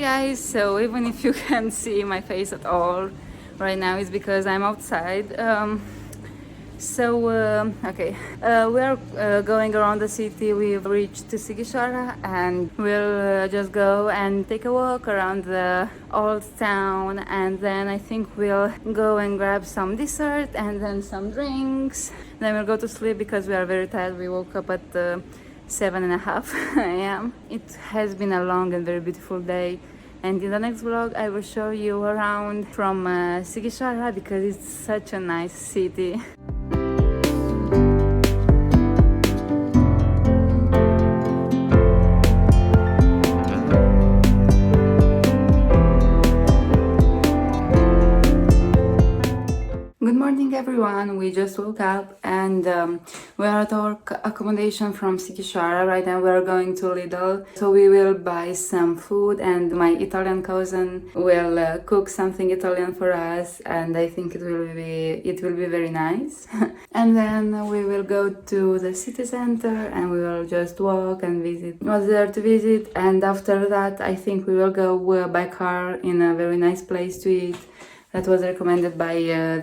guys, so even if you can't see my face at all right now, it's because I'm outside. We are going around the city. We've reached to Sighișoara and we'll just go and take a walk around the old town, and then I think we'll go and grab some dessert and then some drinks. Then we'll go to sleep because we are very tired. We woke up at 7:30 a.m. It has been a long and very beautiful day, and in the next vlog I will show you around from Sighișoara because it's such a nice city. Good morning everyone, we just woke up and we are at our accommodation from Sighisoara. Right now we are going to Lidl, so we will buy some food and my Italian cousin will cook something Italian for us, and I think it will be very nice. And then we will go to the city center and we will just walk and visit what's there to visit, and after that I think we will go by car in a very nice place to eat that was recommended by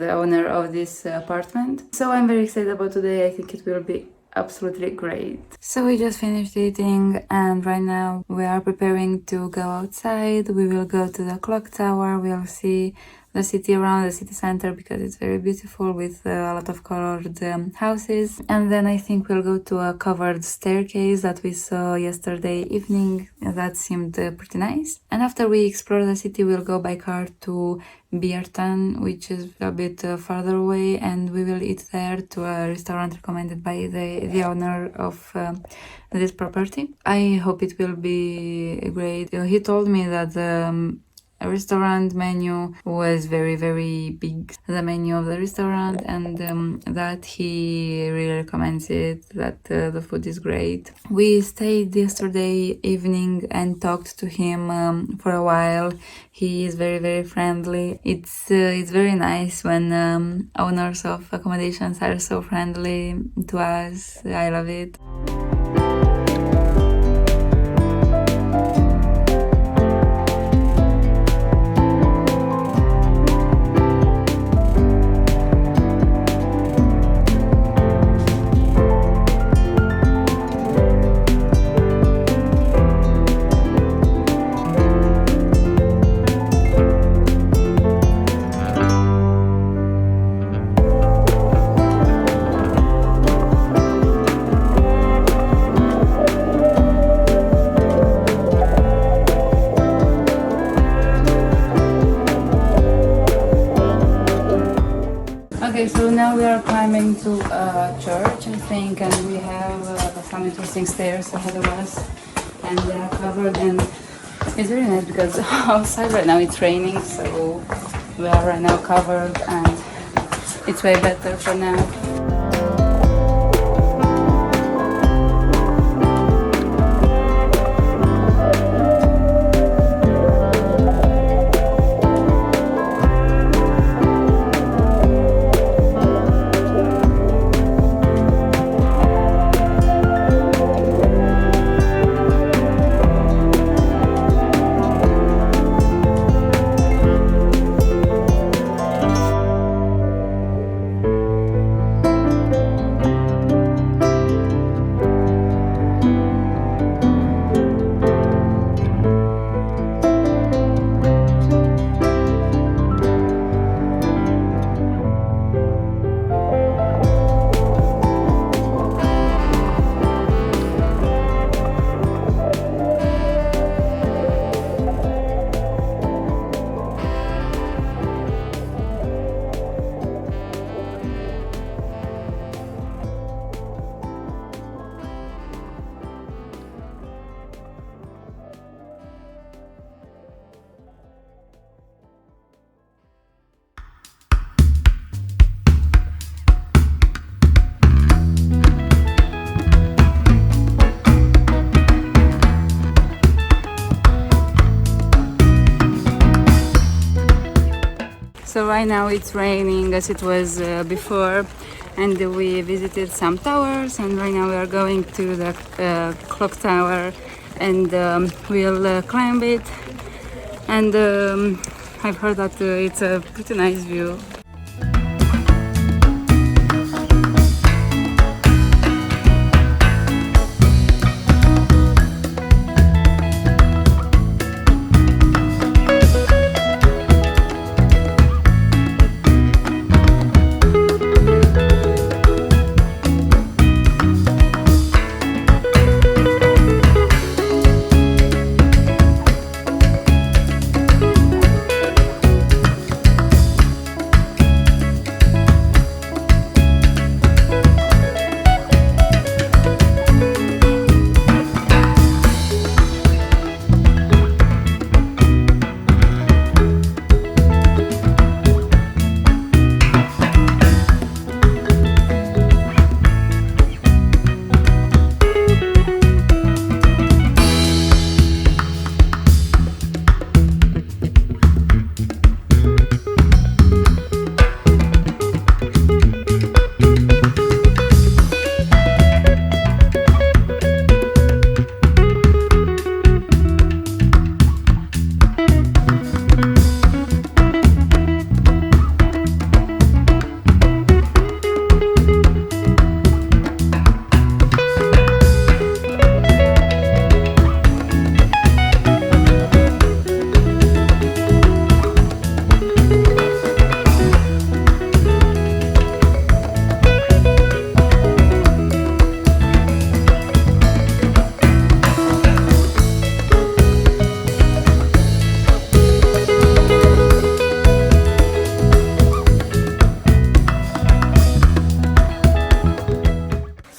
the owner of this apartment. So I'm very excited about today. I think it will be absolutely great. So we just finished eating and right now we are preparing to go outside. We will go to the clock tower. We'll see the city around the city center because it's very beautiful with a lot of colored houses. And then I think we'll go to a covered staircase that we saw yesterday evening. That seemed pretty nice. And after we explore the city, we'll go by car to Biertan, which is a bit farther away, and we will eat there to a restaurant recommended by the owner of this property. I hope it will be great. He told me that the restaurant menu was very, very big, the menu of the restaurant, and that he really recommends it, that the food is great. We stayed yesterday evening and talked to him for a while. He is very, very friendly. It's very nice when owners of accommodations are so friendly to us. I love it. Okay, so now we are climbing to a church, I think, and we have some interesting stairs ahead of us, and they are covered, and it's very nice because outside right now it's raining, so we are right now covered and it's way better for now. So right now it's raining as it was before, and we visited some towers, and right now we are going to the clock tower, and we'll climb it and I've heard that it's a pretty nice view.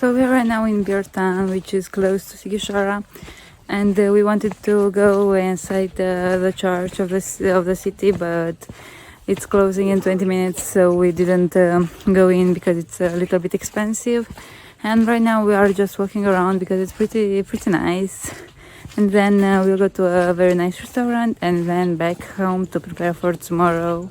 So we are right now in Biertan, which is close to Sighișoara, and we wanted to go inside the church of the city, but it's closing in 20 minutes, so we didn't go in because it's a little bit expensive. And right now we are just walking around because it's pretty nice. And then we'll go to a very nice restaurant and then back home to prepare for tomorrow.